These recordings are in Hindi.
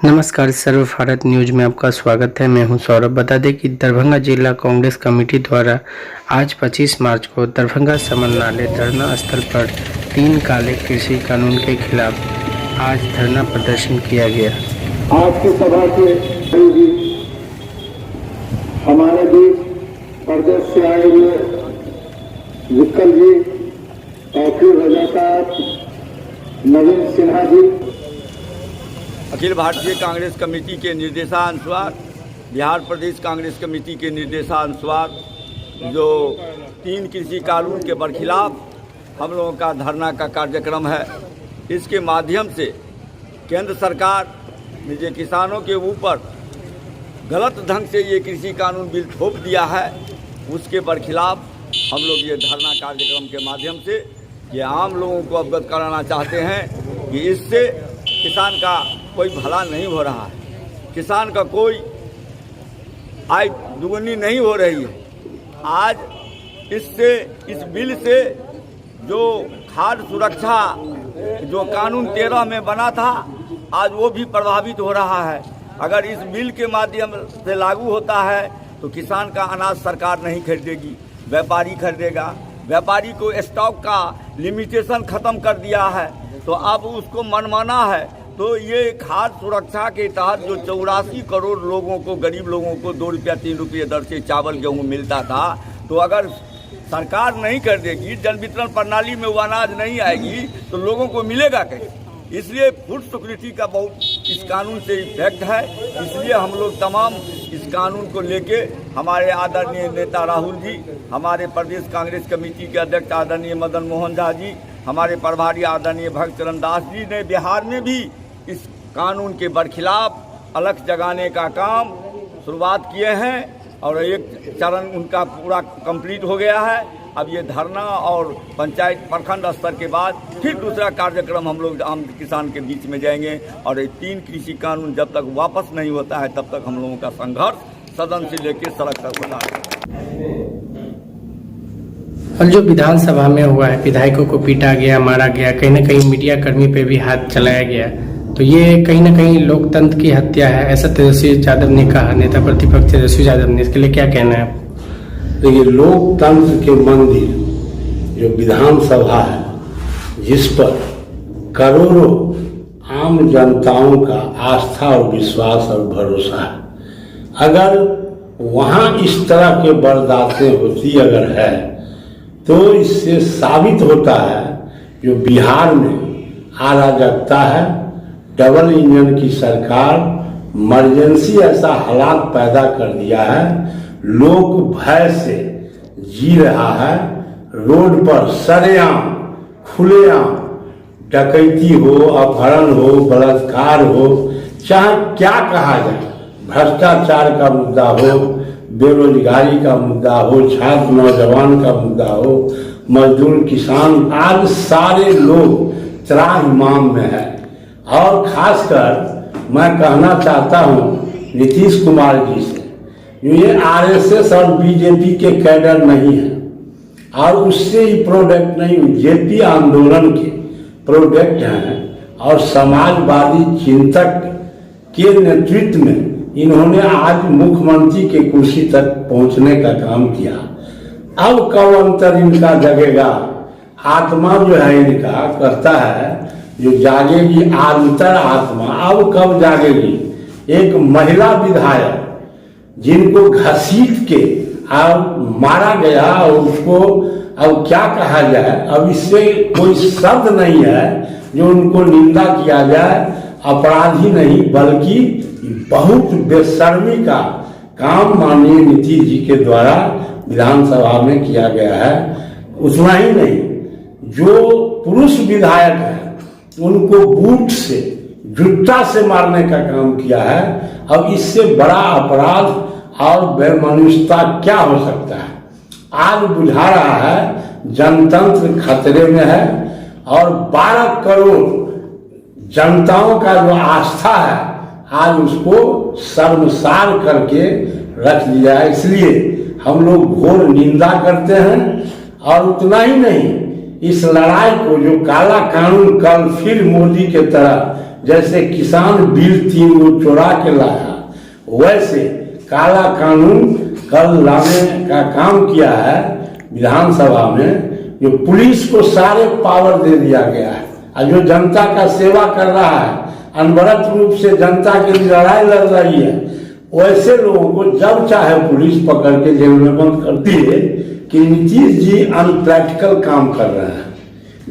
नमस्कार, सर्व भारत न्यूज में आपका स्वागत है। मैं हूं सौरभ। बता दें कि दरभंगा जिला कांग्रेस कमेटी द्वारा आज 25 मार्च को दरभंगा समरनालय धरना स्थल पर 3 काले कृषि कानून के खिलाफ आज धरना प्रदर्शन किया गया। आज की सभा के हमारे बीच प्रदेश से आए हुए विक्कल जी, तौकीर रजा साहब, नवीन सिन्हा जी, अखिल भारतीय कांग्रेस कमेटी के निर्देशानुसार, बिहार प्रदेश कांग्रेस कमेटी के निर्देशानुसार जो 3 कृषि कानून के बरखिलाफ हम लोगों का धरना का कार्यक्रम है। इसके माध्यम से केंद्र सरकार ने जो किसानों के ऊपर गलत ढंग से ये कृषि कानून बिल थोप दिया है, उसके बरखिलाफ हम लोग ये धरना कार्यक्रम के माध्यम से ये आम लोगों को अवगत कराना चाहते हैं कि इससे किसान का कोई भला नहीं हो रहा है, किसान का कोई आय दुगनी नहीं हो रही है। आज इस बिल से जो खाद्य सुरक्षा जो कानून 13 में बना था, आज वो भी प्रभावित हो रहा है। अगर इस बिल के माध्यम से लागू होता है तो किसान का अनाज सरकार नहीं खरीदेगी, व्यापारी खरीदेगा। व्यापारी को स्टॉक का लिमिटेशन खत्म कर दिया है, तो अब उसको मनमाना है। तो ये खाद्य सुरक्षा के तहत जो 84 करोड़ लोगों को, गरीब लोगों को 2 रुपया 3 रुपये दर से चावल गेहूँ मिलता था, तो अगर सरकार नहीं कर देगी, जन वितरण प्रणाली में वो अनाज नहीं आएगी, तो लोगों को मिलेगा कैसे? इसलिए फूड सिक्योरिटी का बहुत इस कानून से इफेक्ट है। इसलिए हम लोग तमाम इस कानून को लेके हमारे आदरणीय नेता राहुल जी, हमारे प्रदेश कांग्रेस कमेटी के अध्यक्ष आदरणीय मदन मोहन झा जी, हमारे प्रभारी आदरणीय भक्त चरण दास जी ने बिहार में भी इस कानून के बरखिलाफ अलग जगाने का काम शुरुआत किए हैं और एक चरण उनका पूरा कंप्लीट हो गया है। अब ये धरना और पंचायत प्रखंड स्तर के बाद फिर दूसरा कार्यक्रम हम लोग आम किसान के बीच में जाएंगे और ये 3 कृषि कानून जब तक वापस नहीं होता है तब तक हम लोगों का संघर्ष सदन से लेकर सड़क तक होता है। और जो विधानसभा में हुआ है, विधायकों को पीटा गया, मारा गया, कहीं न कहीं मीडिया कर्मी पे भी हाथ चलाया गया, तो ये कहीं न कहीं लोकतंत्र की हत्या है, ऐसा तेजस्वी यादव ने कहा। नेता प्रतिपक्ष तेजस्वी यादव ने, इसके लिए क्या कहना है? देखिए, लोकतंत्र के मंदिर जो विधानसभा है, जिस पर करोड़ों आम जनताओं का आस्था और विश्वास और भरोसा है, अगर वहाँ इस तरह के बर्दाश्तें होती अगर है, तो इससे साबित होता है जो बिहार में अराजकता है, डबल इंजन की सरकार, इमरजेंसी ऐसा हालात पैदा कर दिया है, लोग भय से जी रहा है। रोड पर सरेआम खुलेआम डकैती हो, अपहरण हो, बलात्कार हो, चाहे क्या कहा जाए, भ्रष्टाचार का मुद्दा हो, बेरोजगारी का मुद्दा हो, छात्र नौजवान का मुद्दा हो, मजदूर किसान, आज सारे लोग त्राहिमाम में है। और खासकर मैं कहना चाहता हूँ नीतीश कुमार जी से, ये आरएसएस और बीजेपी के कैडर नहीं है और उससे ही प्रोडक्ट नहीं, जेपी आंदोलन के प्रोडक्ट हैं और समाजवादी चिंतक के नेतृत्व में इन्होंने आज मुख्यमंत्री के कुर्सी तक पहुंचने का काम किया। अब कब अंतर इनका जगेगा? आत्मा जो है इनका कहता है जो जागेगी अंतर आत्मा, अब कब जागेगी? एक महिला विधायक जिनको घसीट के अब मारा गया और उसको अब क्या कहा जाए, अब इससे कोई शब्द नहीं है जो उनको निंदा किया जाए। अपराधी नहीं बल्कि बहुत बेशर्मी का काम माननीय नीतीश जी के द्वारा विधानसभा में किया गया है। उतना ही नहीं, जो पुरुष विधायक हैं उनको बूट से, जूता से मारने का काम किया है। अब इससे बड़ा अपराध और बेमनुष्यता क्या हो सकता है? आज बुझा रहा है जनतंत्र खतरे में है और 12 करोड़ जनताओं का जो आस्था है आज उसको शर्मसार करके रख दिया है। इसलिए हम लोग घोर निंदा करते हैं। और उतना ही नहीं, इस लड़ाई को जो काला कानून कल फिर मोदी के तरह जैसे किसान बिल 3 को चुरा के लाया, वैसे काला कानून कल लाने का काम किया है विधानसभा में। जो पुलिस को सारे पावर दे दिया गया है और जो जनता का सेवा कर रहा है, अनवरत रूप से जनता के लिए लड़ाई लड़ रही है, वैसे लोगों को जब चाहे पुलिस पकड़ के जेल में बंद करती है कि नीतीश जी अनप्रैक्टिकल काम कर रहे हैं।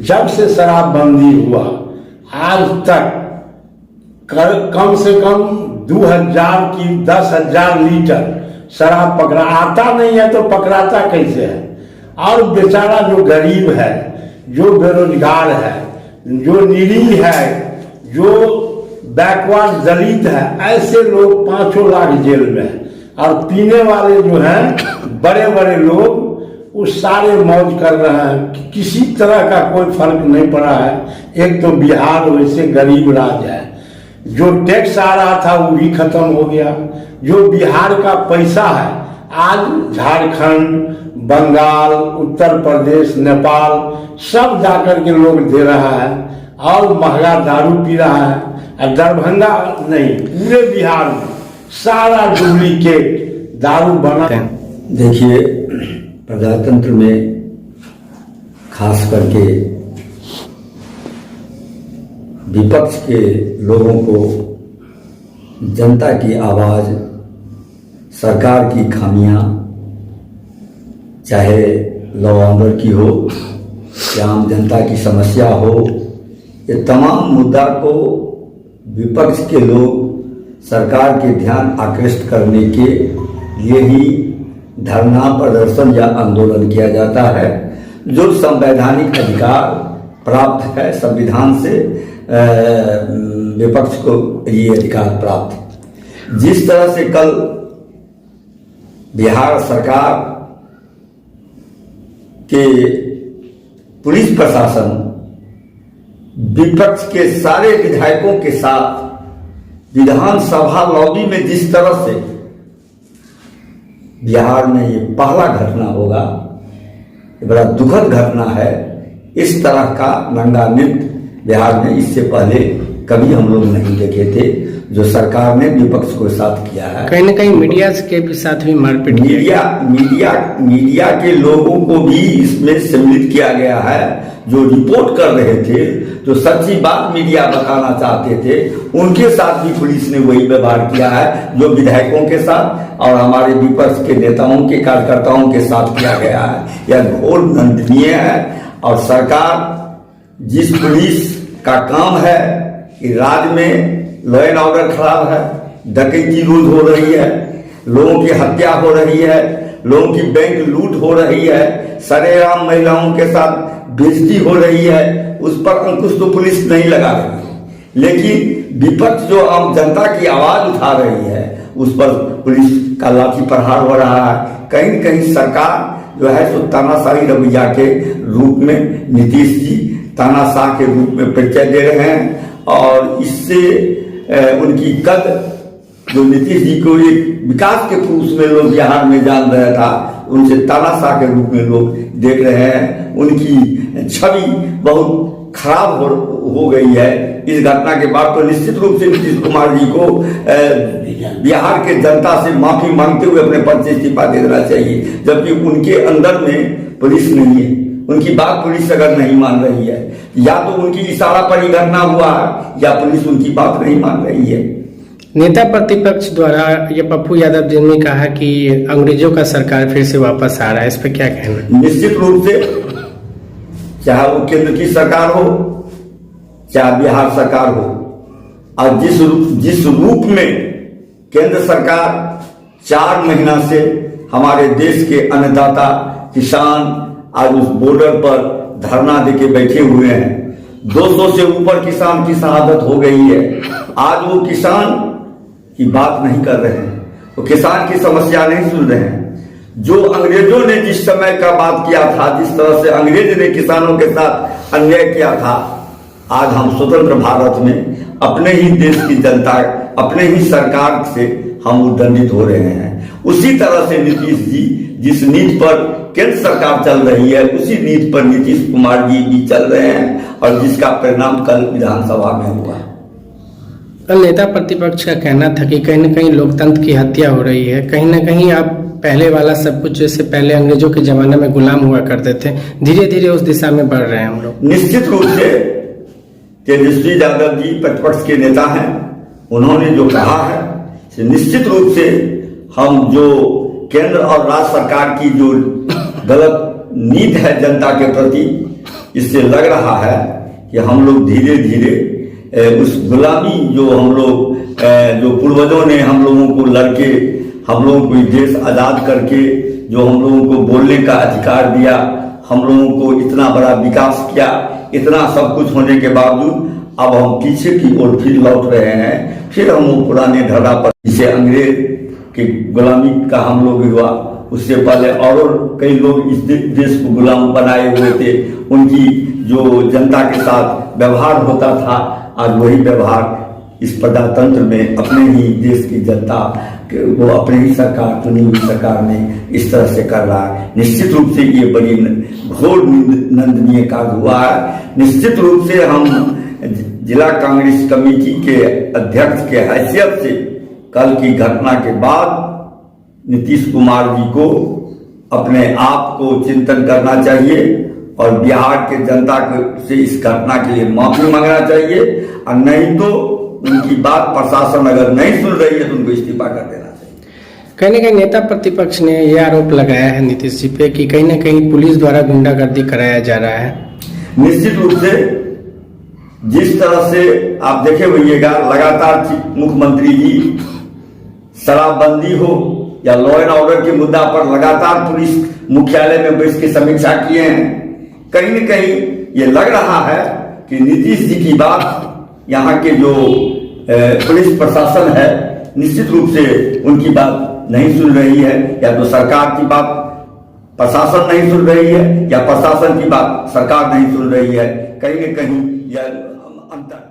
जब से शराबबंदी हुआ आज तक कम से कम 2000 की 10,000 लीटर शराब पकड़ा, आता नहीं है तो पकड़ाता कैसे है। और बेचारा जो गरीब है, जो बेरोजगार है, जो निरीह है, जो बैकवर्ड दलित है, ऐसे लोग 5 लाख जेल में है। और पीने वाले जो हैं बड़े बड़े लोग वो सारे मौज कर रहे हैं, किसी तरह का कोई फर्क नहीं पड़ा है। एक तो बिहार वैसे गरीब राज्य है, जो टैक्स आ रहा था वो भी खत्म हो गया। जो बिहार का पैसा है आज झारखंड, बंगाल, उत्तर प्रदेश, नेपाल सब जाकर के लोग दे रहा है और महंगा दारू पी रहा है। और दरभंगा नहीं, पूरे बिहार में सारा डुप्लीकेट दारू बना। देखिए, प्रजातंत्र में खास करके विपक्ष के लोगों को जनता की आवाज़, सरकार की खामियां, चाहे लॉ ऑर्डर की हो या आम जनता की समस्या हो, ये तमाम मुद्दा को विपक्ष के लोग सरकार के ध्यान आकृष्ट करने के लिए ही धरना, प्रदर्शन या आंदोलन किया जाता है। जो संवैधानिक अधिकार प्राप्त है संविधान से, विपक्ष को ये अधिकार प्राप्त है। जिस तरह से कल बिहार सरकार के पुलिस प्रशासन विपक्ष के सारे विधायकों के साथ विधानसभा लॉबी में जिस तरह से, बिहार में ये पहला घटना होगा, ये बड़ा दुखद घटना है। इस तरह का नंगा नृत्य बिहार में इससे पहले कभी हम लोग नहीं देखे थे, जो सरकार ने विपक्ष को साथ किया है। कहीं न कहीं मीडिया के भी साथ भी मारपीट मीडिया के लोगों को भी इसमें सम्मिलित किया गया है। जो रिपोर्ट कर रहे थे, जो सच्ची बात मीडिया बताना चाहते थे, उनके साथ भी पुलिस ने वही व्यवहार किया है जो विधायकों के साथ और हमारे विपक्ष के नेताओं के, कार्यकर्ताओं के साथ किया गया है। यह घोर निंदनीय है। और सरकार, जिस पुलिस का काम है कि राज्य में लॉ एंड ऑर्डर खराब है, डकैती रोज हो रही है, लोगों की हत्या हो रही है, लोगों की बैंक लूट हो रही है, सरेआम महिलाओं के साथ बेइज्जती हो रही है, उस पर अंकुश तो पुलिस नहीं लगा रही है। लेकिन विपक्ष जो आम जनता की आवाज उठा रही है, उस पर पुलिस का लाठी प्रहार हो रहा है। कहीं कहीं सरकार जो है सो तानाशाही रवैया के रूप में नीतीश जी तानाशाह के रूप में परिचय दे रहे हैं। और इससे उनकी कद, जो नीतीश जी को एक विकास के पुरुष में लोग बिहार में जान रहा था, उनसे तानाशाह के रूप में लोग देख रहे हैं। उनकी छवि बहुत खराब हो गई है। इस घटना के बाद तो निश्चित रूप से नीतीश कुमार जी को बिहार के जनता से माफी मांगते हुए अपने पद से इस्तीफा दे देना चाहिए। जबकि उनके अंदर में पुलिस नहीं है, उनकी बात पुलिस अगर नहीं मान रही है, या तो उनकी इशारा पर ही घटना हुआ है या पुलिस उनकी बात नहीं मान रही है। नेता प्रतिपक्ष द्वारा ये पप्पू यादव जी ने कहा कि अंग्रेजों का सरकार फिर से वापस आ रहा है, इस पर क्या कहना? निश्चित रूप से, चाहे वो केंद्र की सरकार हो चाहे बिहार सरकार हो, और जिस रूप में केंद्र सरकार 4 महीना से हमारे देश के अन्नदाता किसान आज उस बॉर्डर पर धरना देके बैठे हुए हैं। 200 से ऊपर किसान की शहादत हो गई है। आज वो किसान की बात नहीं कर रहे हैं, वो किसान की समस्या नहीं सुन रहे हैं। जो अंग्रेजों ने जिस समय का बात किया था, जिस तरह से अंग्रेज ने किसानों के साथ अन्याय किया था, आज हम स्वतंत्र भारत में अपने ही देश की जनता, अपने ही सरकार से हम उद्दंडित हो रहे हैं। उसी तरह से नीतीश जी जिस नीति पर केंद्र सरकार चल रही है, उसी नीति पर नीतीश कुमार जी भी चल रहे हैं, और जिसका परिणाम कल विधानसभा में हुआ। कल नेता प्रतिपक्ष का कहना था कि कहीं न कहीं लोकतंत्र की हत्या हो रही है, कहीं न कहीं आप पहले वाला सब कुछ जैसे पहले अंग्रेजों के जमाने में गुलाम हुआ करते थे, धीरे धीरे उस दिशा में बढ़ रहे हैं हम लोग। निश्चित रूप से तेजस्वी यादव जी प्रतिपक्ष के नेता हैं, उन्होंने जो कहा है निश्चित रूप से हम जो केंद्र और राज्य सरकार की जो गलत नीति है जनता के प्रति, इससे लग रहा है कि हम लोग धीरे धीरे उस गुलामी जो हम लोग जो पूर्वजों ने हम लोगों को लड़के हम लोगों को देश आजाद करके जो हम लोगों को बोलने का अधिकार दिया, हम लोगों को इतना बड़ा विकास किया, इतना सब कुछ होने के बावजूद अब हम पीछे की ओर फिर लौट रहे हैं। फिर हम वो पुराने धरा पर जिसे अंग्रेज की गुलामी का हम लोग हुआ, उससे पहले और कई लोग इस देश को गुलाम बनाए हुए थे, उनकी जो जनता के साथ व्यवहार होता था, आज वही व्यवहार इस प्रजातंत्र में अपने ही देश की जनता वो अपनी ही सरकार, चुनी हुई सरकार ने इस तरह से कर रहा है। निश्चित रूप से ये बड़ी घोर निंदनीय कार्य हुआ है। निश्चित रूप से हम जिला कांग्रेस कमेटी के अध्यक्ष के हैसियत से कल की घटना के बाद नीतीश कुमार जी को अपने आप को चिंतन करना चाहिए और बिहार के जनता से इस घटना के लिए माफी मांगना चाहिए, और नहीं तो उनकी बात प्रशासन अगर नहीं सुन रही है तो उनको इस्तीफा कर देना चाहिए। कहीं न कहीं नेता प्रतिपक्ष ने यह आरोप लगाया है नीतीश जी पे कि कहीं न कहीं पुलिस द्वारा गुंडागर्दी कराया जा रहा है। निश्चित रूप से जिस तरह से आप देखे होइएगा, लगातार मुख्यमंत्री जी शराबबंदी हो या लॉ एंड ऑर्डर के मुद्दा पर लगातार पुलिस मुख्यालय में बैठ के समीक्षा किए हैं। कहीं न कहीं ये लग रहा है कि नीतीश जी की बात यहाँ के जो पुलिस प्रशासन है निश्चित रूप से उनकी बात नहीं सुन रही है, या तो सरकार की बात प्रशासन नहीं सुन रही है या प्रशासन की बात सरकार नहीं सुन रही है। कहीं न कहीं यह अंतर